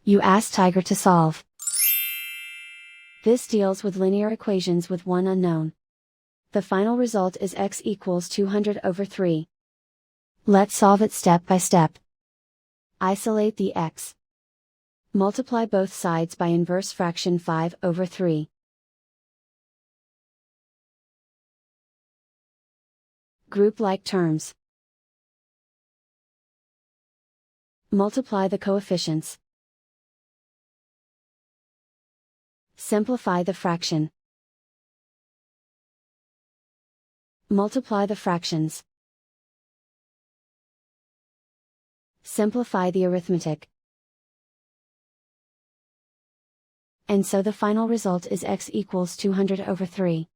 You ask Tiger to solve. This deals with linear equations with one unknown. The final result is x equals 200 over 3. Let's solve it step by step. Isolate the x. Multiply both sides by inverse fraction 5 over 3. Group like terms. Multiply the coefficients. Simplify the fraction. Multiply the fractions. Simplify the arithmetic. And so the final result is x equals 200 over 3.